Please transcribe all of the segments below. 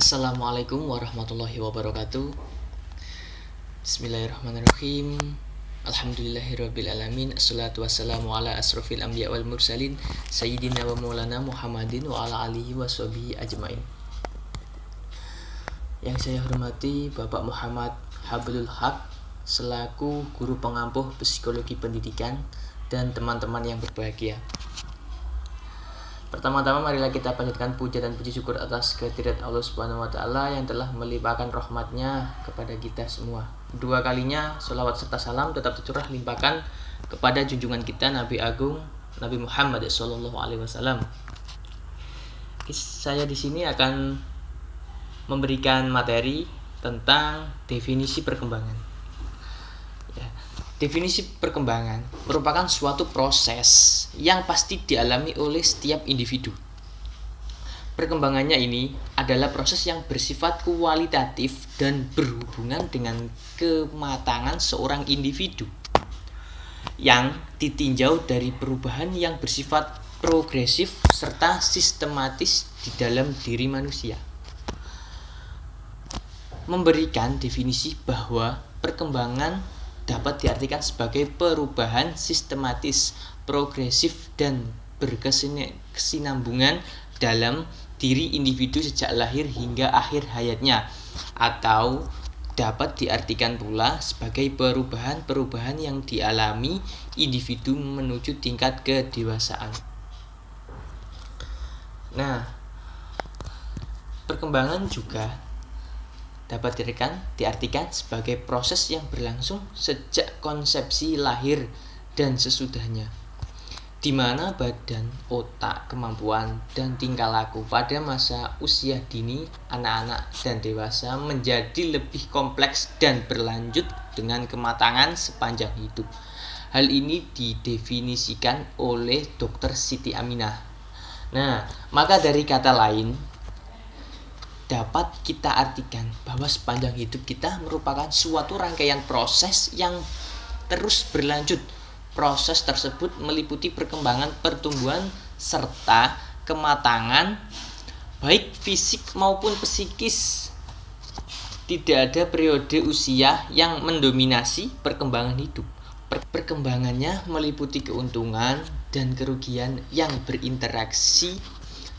Assalamualaikum warahmatullahi wabarakatuh. Bismillahirrahmanirrahim. Alhamdulillahirabbil alamin. Assalatu wassalamu ala asrofil anbiya wal mursalin sayyidina wa maulana Muhammadin wa ala alihi washabihi ajmain. Yang saya hormati Bapak Muhammad Hablul Haq selaku guru pengampuh psikologi pendidikan dan teman-teman yang berbahagia. Pertama-tama marilah kita panjatkan puja dan puji syukur atas kehadirat Allah Subhanahu wa taala yang telah melimpahkan rahmatnya kepada kita semua. Dua kalinya sholawat serta salam tetap tercurah limpahkan kepada junjungan kita Nabi Agung Nabi Muhammad SAW. Saya di sini akan memberikan materi tentang definisi perkembangan. Definisi perkembangan merupakan suatu proses yang pasti dialami oleh setiap individu. Perkembangannya ini adalah proses yang bersifat kualitatif dan berhubungan dengan kematangan seorang individu yang ditinjau dari perubahan yang bersifat progresif serta sistematis di dalam diri manusia. Memberikan definisi bahwa perkembangan dapat diartikan sebagai perubahan sistematis, progresif, dan berkesinambungan dalam diri individu sejak lahir hingga akhir hayatnya, atau dapat diartikan pula sebagai perubahan-perubahan yang dialami individu menuju tingkat kedewasaan. Nah, perkembangan juga dapat diartikan sebagai proses yang berlangsung sejak konsepsi lahir dan sesudahnya, di mana badan, otak, kemampuan, dan tingkah laku pada masa usia dini, anak-anak, dan dewasa menjadi lebih kompleks dan berlanjut dengan kematangan sepanjang hidup. Hal ini didefinisikan oleh Dr. Siti Aminah. Nah, maka dari kata lain, dapat kita artikan bahwa sepanjang hidup kita merupakan suatu rangkaian proses yang terus berlanjut. Proses tersebut meliputi perkembangan pertumbuhan serta kematangan baik fisik maupun psikis. Tidak ada periode usia yang mendominasi perkembangan hidup. Perkembangannya meliputi keuntungan dan kerugian yang berinteraksi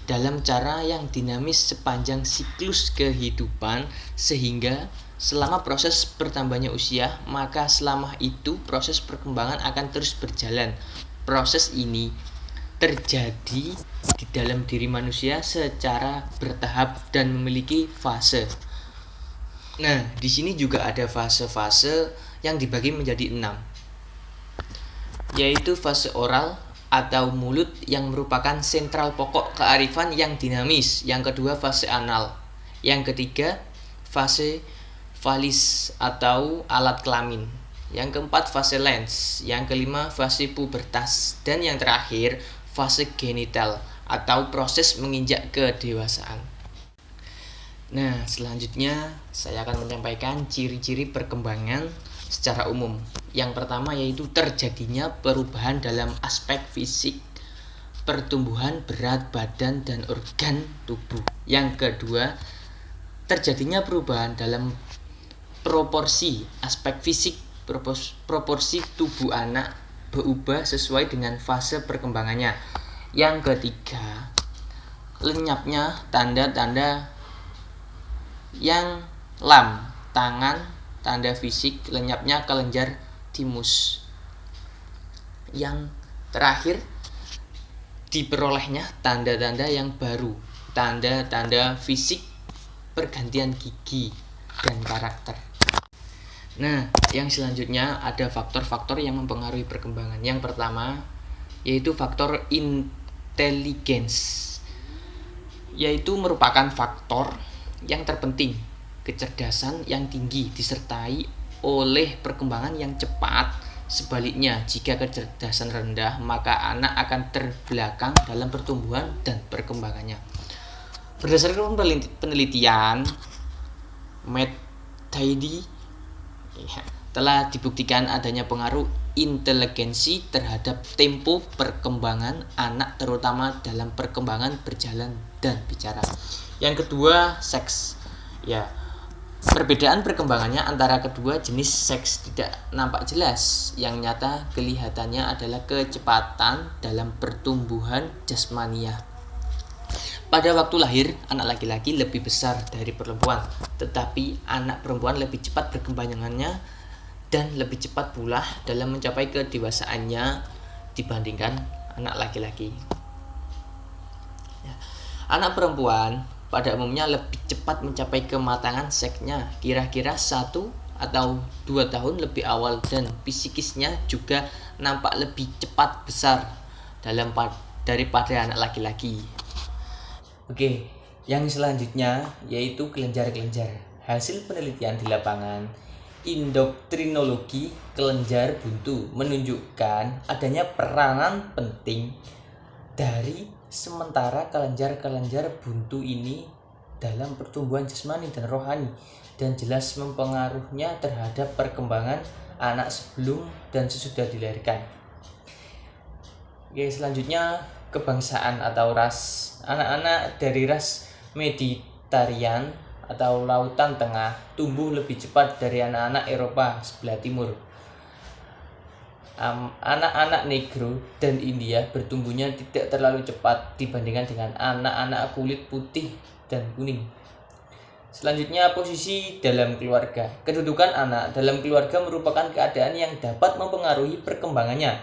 dalam cara yang dinamis sepanjang siklus kehidupan, sehingga selama proses bertambahnya usia, maka selama itu proses perkembangan akan terus berjalan. Proses ini terjadi di dalam diri manusia secara bertahap dan memiliki fase. Nah, di sini juga ada fase-fase yang dibagi menjadi 6, yaitu fase oral atau mulut yang merupakan sentral pokok kearifan yang dinamis. Yang kedua fase anal. Yang ketiga fase valis atau alat kelamin. Yang keempat fase lens. Yang kelima fase pubertas. Dan yang terakhir fase genital atau proses menginjak kedewasaan. Nah, selanjutnya saya akan menyampaikan ciri-ciri perkembangan secara umum. Yang pertama yaitu terjadinya perubahan dalam aspek fisik, pertumbuhan berat badan dan organ tubuh. Yang kedua, terjadinya perubahan dalam proporsi aspek fisik, proporsi tubuh anak berubah sesuai dengan fase perkembangannya. Yang ketiga, lenyapnya tanda-tanda yang tangan, tanda fisik, lenyapnya kelenjar timus. Yang terakhir, diperolehnya tanda-tanda yang baru, tanda-tanda fisik, pergantian gigi, dan karakter. Nah, yang selanjutnya ada faktor-faktor yang mempengaruhi perkembangan. Yang pertama yaitu faktor intelligence, yaitu merupakan faktor yang terpenting. Kecerdasan yang tinggi disertai oleh perkembangan yang cepat. Sebaliknya, jika kecerdasan rendah, maka anak akan terbelakang dalam pertumbuhan dan perkembangannya. Berdasarkan penelitian Matt Tidy, telah dibuktikan adanya pengaruh inteligensi terhadap tempo perkembangan anak, terutama dalam perkembangan berjalan dan bicara. Yang kedua, seks. Ya, perbedaan perkembangannya antara kedua jenis seks tidak nampak jelas. Yang nyata kelihatannya adalah kecepatan dalam pertumbuhan jasmania. Pada waktu lahir, anak laki-laki lebih besar dari perempuan, tetapi anak perempuan lebih cepat perkembangannya dan lebih cepat pula dalam mencapai kedewasaannya dibandingkan anak laki-laki. Anak perempuan pada umumnya lebih cepat mencapai kematangan seksnya, kira-kira 1 atau 2 tahun lebih awal, dan psikisnya juga nampak lebih cepat besar daripada anak laki-laki. Oke, yang selanjutnya yaitu kelenjar-kelenjar. Hasil penelitian di lapangan indoktrinologi kelenjar buntu menunjukkan adanya peranan penting dari sementara kelenjar-kelenjar buntu ini dalam pertumbuhan jasmani dan rohani, dan jelas mempengaruhinya terhadap perkembangan anak sebelum dan sesudah dilahirkan. Oke, selanjutnya kebangsaan atau ras. Anak-anak dari ras Mediterranean atau Lautan Tengah tumbuh lebih cepat dari anak-anak Eropa sebelah timur. Anak-anak Negro dan India bertumbuhnya tidak terlalu cepat dibandingkan dengan anak-anak kulit putih dan kuning. Selanjutnya, posisi dalam keluarga. Kedudukan anak dalam keluarga merupakan keadaan yang dapat mempengaruhi perkembangannya.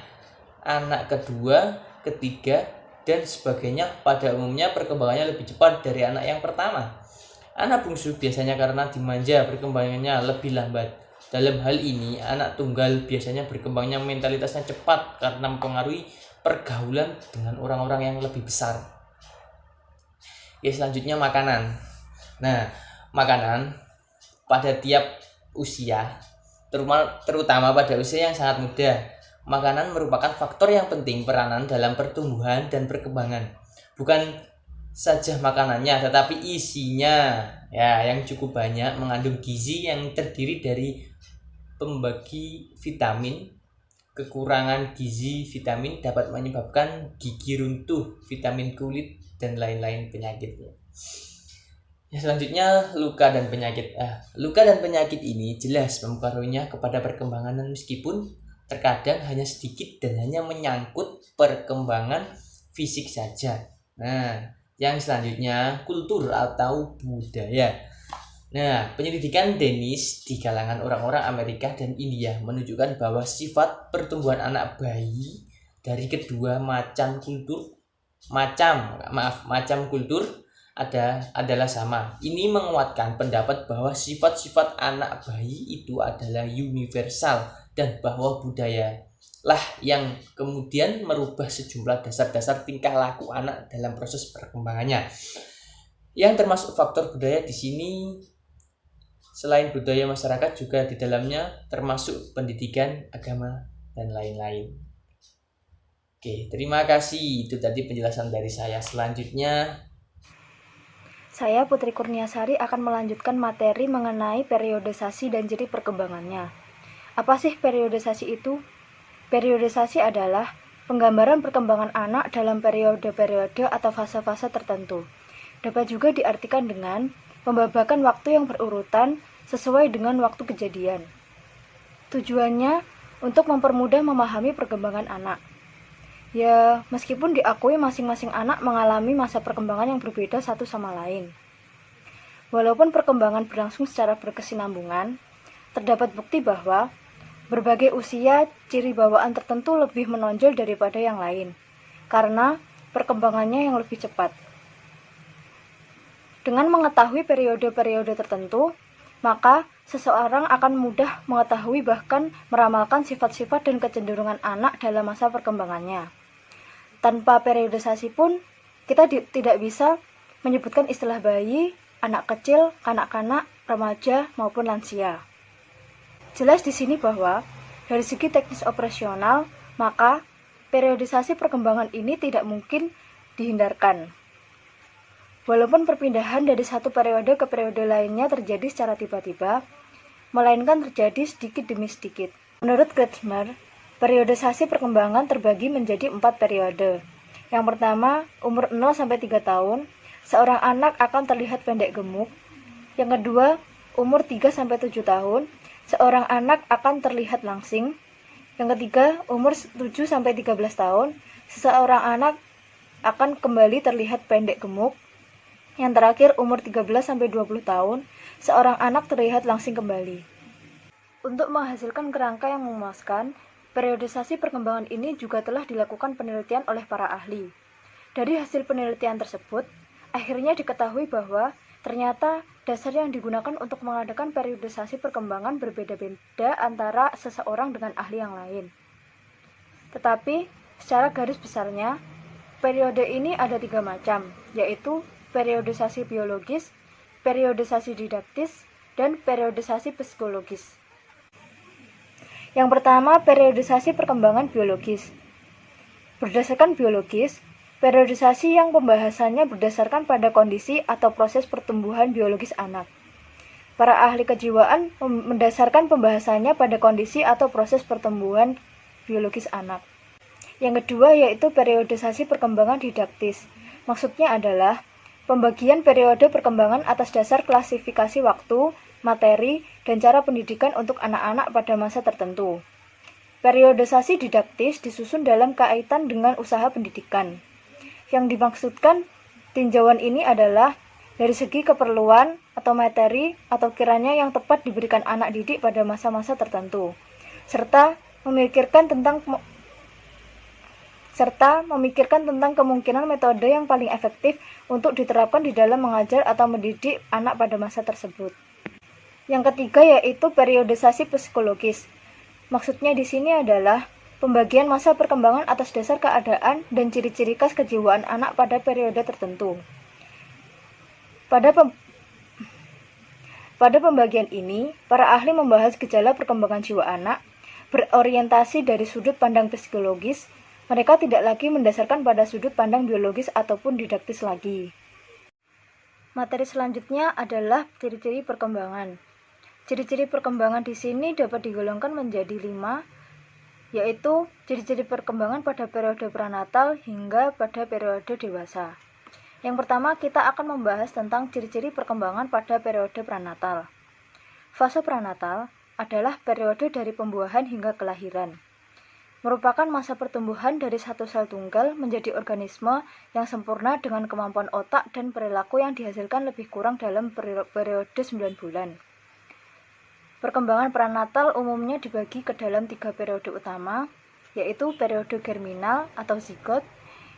Anak kedua, ketiga, dan sebagainya pada umumnya perkembangannya lebih cepat dari anak yang pertama. Anak bungsu biasanya karena dimanja perkembangannya lebih lambat. Dalam hal ini, anak tunggal biasanya berkembangnya mentalitasnya cepat karena mempengaruhi pergaulan dengan orang-orang yang lebih besar. Ya, selanjutnya makanan. Nah, makanan pada tiap usia, terutama pada usia yang sangat muda, makanan merupakan faktor yang penting peranan dalam pertumbuhan dan perkembangan. Bukan saja makanannya, tetapi isinya ya yang cukup banyak mengandung gizi yang terdiri dari pembagi vitamin. Kekurangan gizi vitamin dapat menyebabkan gigi runtuh, vitamin kulit, dan lain-lain penyakitnya. Ya, selanjutnya luka dan penyakit. Luka dan penyakit ini jelas mempengaruhinya kepada perkembangan, meskipun terkadang hanya sedikit dan hanya menyangkut perkembangan fisik saja. Nah, yang selanjutnya kultur atau budaya. Nah, penyelidikan Dennis di kalangan orang-orang Amerika dan India menunjukkan bahwa sifat pertumbuhan anak bayi dari kedua macam kultur adalah sama. Ini menguatkan pendapat bahwa sifat-sifat anak bayi itu adalah universal, dan bahwa budaya lah yang kemudian merubah sejumlah dasar-dasar tingkah laku anak dalam proses perkembangannya. Yang termasuk faktor budaya di sini, selain budaya masyarakat, juga di dalamnya termasuk pendidikan, agama, dan lain-lain. Oke, terima kasih. Itu tadi penjelasan dari saya. Selanjutnya, saya Putri Kurniasari akan melanjutkan materi mengenai periodisasi dan ciri perkembangannya. Apa sih periodisasi itu? Periodisasi adalah penggambaran perkembangan anak dalam periode-periode atau fase-fase tertentu. Dapat juga diartikan dengan pembabakan waktu yang berurutan sesuai dengan waktu kejadian. Tujuannya untuk mempermudah memahami perkembangan anak. Ya, meskipun diakui masing-masing anak mengalami masa perkembangan yang berbeda satu sama lain. Walaupun perkembangan berlangsung secara berkesinambungan, terdapat bukti bahwa berbagai usia ciri bawaan tertentu lebih menonjol daripada yang lain, karena perkembangannya yang lebih cepat. Dengan mengetahui periode-periode tertentu, maka seseorang akan mudah mengetahui bahkan meramalkan sifat-sifat dan kecenderungan anak dalam masa perkembangannya. Tanpa periodisasi pun, kita tidak bisa menyebutkan istilah bayi, anak kecil, kanak-kanak, remaja, maupun lansia. Jelas di sini bahwa dari segi teknis operasional, maka periodisasi perkembangan ini tidak mungkin dihindarkan. Walaupun perpindahan dari satu periode ke periode lainnya terjadi secara tiba-tiba, melainkan terjadi sedikit demi sedikit. Menurut Kretschmer, periodisasi perkembangan terbagi menjadi 4 periode. Yang pertama, umur 0-3 tahun, seorang anak akan terlihat pendek gemuk. Yang kedua, umur 3-7 tahun, seorang anak akan terlihat langsing. Yang ketiga, umur 7-13 tahun, seseorang anak akan kembali terlihat pendek gemuk. Yang terakhir, umur 13-20 tahun, seorang anak terlihat langsing kembali. Untuk menghasilkan kerangka yang memuaskan, periodisasi perkembangan ini juga telah dilakukan penelitian oleh para ahli. Dari hasil penelitian tersebut, akhirnya diketahui bahwa ternyata dasar yang digunakan untuk mengadakan periodisasi perkembangan berbeda-beda antara seseorang dengan ahli yang lain. Tetapi, secara garis besarnya, periode ini ada 3 macam, yaitu periodisasi biologis, periodisasi didaktis, dan periodisasi psikologis. Yang pertama, periodisasi perkembangan biologis. Berdasarkan biologis, periodisasi yang pembahasannya berdasarkan pada kondisi atau proses pertumbuhan biologis anak. Para ahli kejiwaan mendasarkan pembahasannya pada kondisi atau proses pertumbuhan biologis anak. Yang kedua yaitu periodisasi perkembangan didaktis. Maksudnya adalah pembagian periode perkembangan atas dasar klasifikasi waktu, materi, dan cara pendidikan untuk anak-anak pada masa tertentu. Periodisasi didaktis disusun dalam kaitan dengan usaha pendidikan. Yang dimaksudkan tinjauan ini adalah dari segi keperluan atau materi atau kiranya yang tepat diberikan anak didik pada masa-masa tertentu, serta memikirkan tentang kemungkinan metode yang paling efektif untuk diterapkan di dalam mengajar atau mendidik anak pada masa tersebut. Yang ketiga yaitu periodisasi psikologis. Maksudnya di sini adalah pembagian masa perkembangan atas dasar keadaan dan ciri-ciri khas kejiwaan anak pada periode tertentu. Pada pembagian ini, para ahli membahas gejala perkembangan jiwa anak, berorientasi dari sudut pandang psikologis. Mereka tidak lagi mendasarkan pada sudut pandang biologis ataupun didaktis lagi. Materi selanjutnya adalah ciri-ciri perkembangan. Ciri-ciri perkembangan di sini dapat digolongkan menjadi 5, yaitu ciri-ciri perkembangan pada periode pranatal hingga pada periode dewasa. Yang pertama, kita akan membahas tentang ciri-ciri perkembangan pada periode pranatal. Fase pranatal adalah periode dari pembuahan hingga kelahiran. Merupakan masa pertumbuhan dari satu sel tunggal menjadi organisme yang sempurna dengan kemampuan otak dan perilaku yang dihasilkan lebih kurang dalam periode 9 bulan. Perkembangan pranatal umumnya dibagi ke dalam 3 periode utama, yaitu periode germinal atau zigot,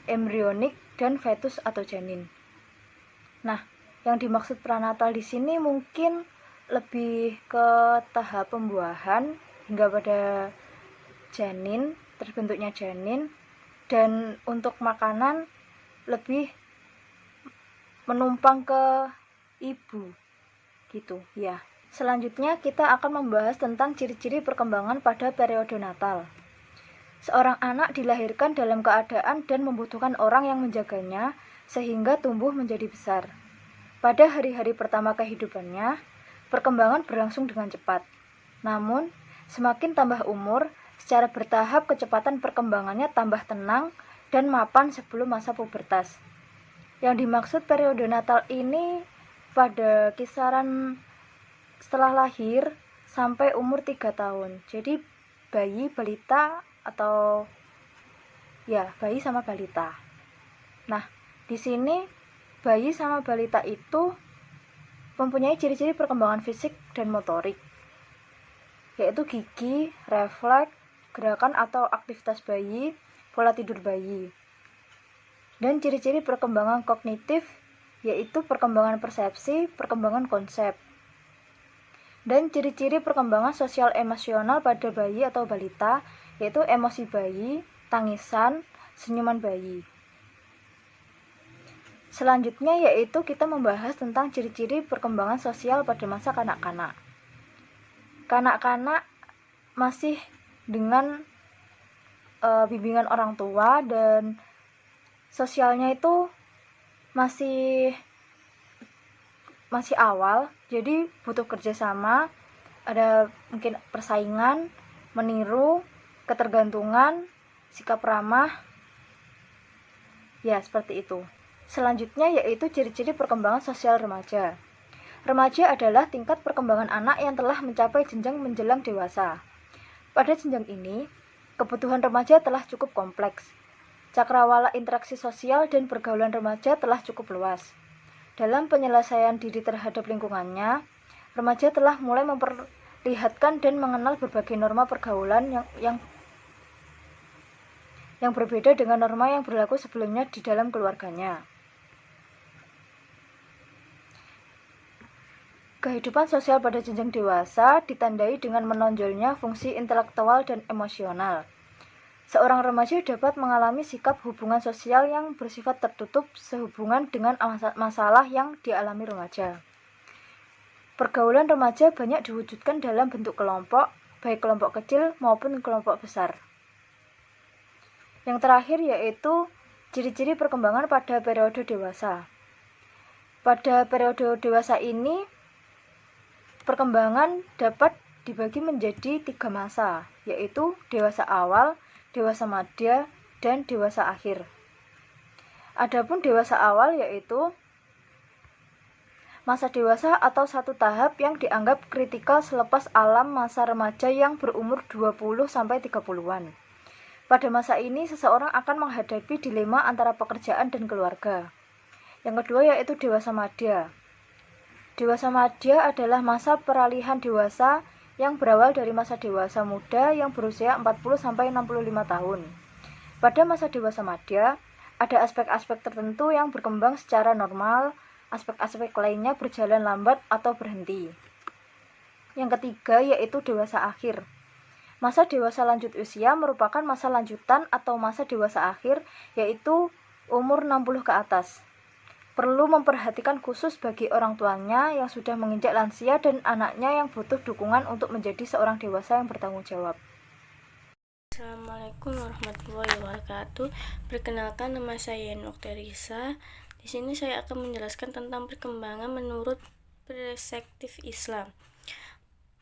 embrionik, dan fetus atau janin. Nah, yang dimaksud pranatal di sini mungkin lebih ke tahap pembuahan hingga pada janin, terbentuknya janin, dan untuk makanan lebih menumpang ke ibu, gitu ya. Selanjutnya kita akan membahas tentang ciri-ciri perkembangan pada periode natal. Seorang anak dilahirkan dalam keadaan dan membutuhkan orang yang menjaganya sehingga tumbuh menjadi besar. Pada hari-hari pertama kehidupannya, perkembangan berlangsung dengan cepat. Namun, semakin tambah umur, secara bertahap kecepatan perkembangannya tambah tenang dan mapan sebelum masa pubertas. Yang dimaksud periode natal ini pada kisaran setelah lahir sampai umur 3 tahun. Jadi bayi, balita, atau ya bayi sama balita. Nah, di sini bayi sama balita itu mempunyai ciri-ciri perkembangan fisik dan motorik, yaitu gigi, refleks, gerakan atau aktivitas bayi, pola tidur bayi. Dan ciri-ciri perkembangan kognitif yaitu perkembangan persepsi, perkembangan konsep. Dan ciri-ciri perkembangan sosial emosional pada bayi atau balita yaitu emosi bayi, tangisan, senyuman bayi. Selanjutnya yaitu kita membahas tentang ciri-ciri perkembangan sosial pada masa kanak-kanak. Kanak-kanak masih dengan bimbingan orang tua dan sosialnya itu masih awal, jadi butuh kerjasama, ada mungkin persaingan, meniru, ketergantungan, sikap ramah, ya seperti itu. Selanjutnya yaitu ciri-ciri perkembangan sosial remaja. Remaja adalah tingkat perkembangan anak yang telah mencapai jenjang menjelang dewasa. Pada jenjang ini, kebutuhan remaja telah cukup kompleks. Cakrawala interaksi sosial dan pergaulan remaja telah cukup luas. Dalam penyelesaian diri terhadap lingkungannya, remaja telah mulai memperlihatkan dan mengenal berbagai norma pergaulan yang berbeda dengan norma yang berlaku sebelumnya di dalam keluarganya. Kehidupan sosial pada jenjang dewasa ditandai dengan menonjolnya fungsi intelektual dan emosional. Seorang remaja dapat mengalami sikap hubungan sosial yang bersifat tertutup sehubungan dengan masalah yang dialami remaja. Pergaulan remaja banyak diwujudkan dalam bentuk kelompok, baik kelompok kecil maupun kelompok besar. Yang terakhir yaitu ciri-ciri perkembangan pada periode dewasa. Pada periode dewasa ini, perkembangan dapat dibagi menjadi 3 masa, yaitu dewasa awal, dewasa madya, dan dewasa akhir. Adapun dewasa awal yaitu masa dewasa atau satu tahap yang dianggap kritikal selepas alam masa remaja yang berumur 20-30-an. Pada masa ini, seseorang akan menghadapi dilema antara pekerjaan dan keluarga. Yang kedua yaitu dewasa madya. Dewasa madya adalah masa peralihan dewasa yang berawal dari masa dewasa muda yang berusia 40-65 tahun. Pada masa dewasa madya, ada aspek-aspek tertentu yang berkembang secara normal, aspek-aspek lainnya berjalan lambat atau berhenti. Yang ketiga yaitu dewasa akhir. Masa dewasa lanjut usia merupakan masa lanjutan atau masa dewasa akhir, yaitu umur 60 ke atas. Perlu memperhatikan khusus bagi orang tuanya yang sudah menginjak lansia dan anaknya yang butuh dukungan untuk menjadi seorang dewasa yang bertanggung jawab. Assalamualaikum warahmatullahi wabarakatuh. Perkenalkan, nama saya Nokterisa. Di sini saya akan menjelaskan tentang perkembangan menurut perspektif Islam.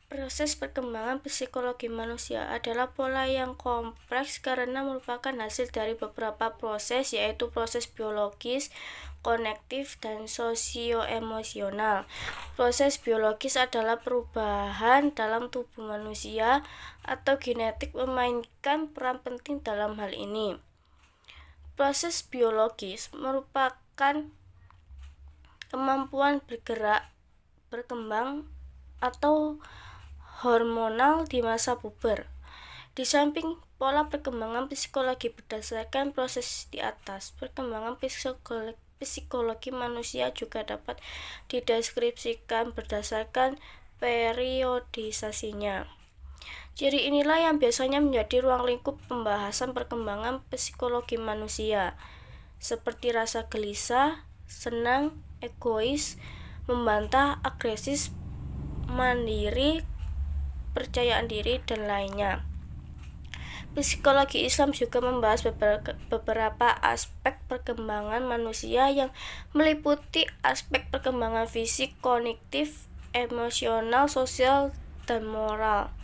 Proses perkembangan psikologi manusia adalah pola yang kompleks karena merupakan hasil dari beberapa proses, yaitu proses biologis, kognitif, dan sosio-emosional. Proses biologis adalah perubahan dalam tubuh manusia atau genetik memainkan peran penting dalam hal ini. Proses biologis merupakan kemampuan bergerak, berkembang, atau hormonal di masa puber. Di samping pola perkembangan psikologi berdasarkan proses di atas, perkembangan psikologi manusia juga dapat dideskripsikan berdasarkan periodisasinya. Ciri inilah yang biasanya menjadi ruang lingkup pembahasan perkembangan psikologi manusia, seperti rasa gelisah, senang, egois, membantah, agresif, mandiri, percayaan diri, dan lainnya. Psikologi Islam juga membahas beberapa aspek perkembangan manusia yang meliputi aspek perkembangan fisik, kognitif, emosional, sosial, dan moral.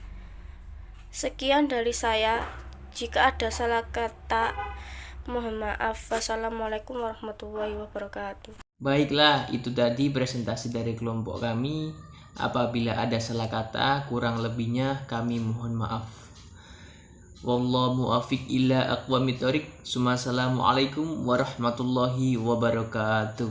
Sekian dari saya. Jika ada salah kata, mohon maaf. Wassalamualaikum warahmatullahi wabarakatuh. Baiklah, itu tadi presentasi dari kelompok kami. Apabila ada salah kata, kurang lebihnya kami mohon maaf. Wallahu muwaffiq ila aqwamit thoriq. Assalamualaikum warahmatullahi wabarakatuh.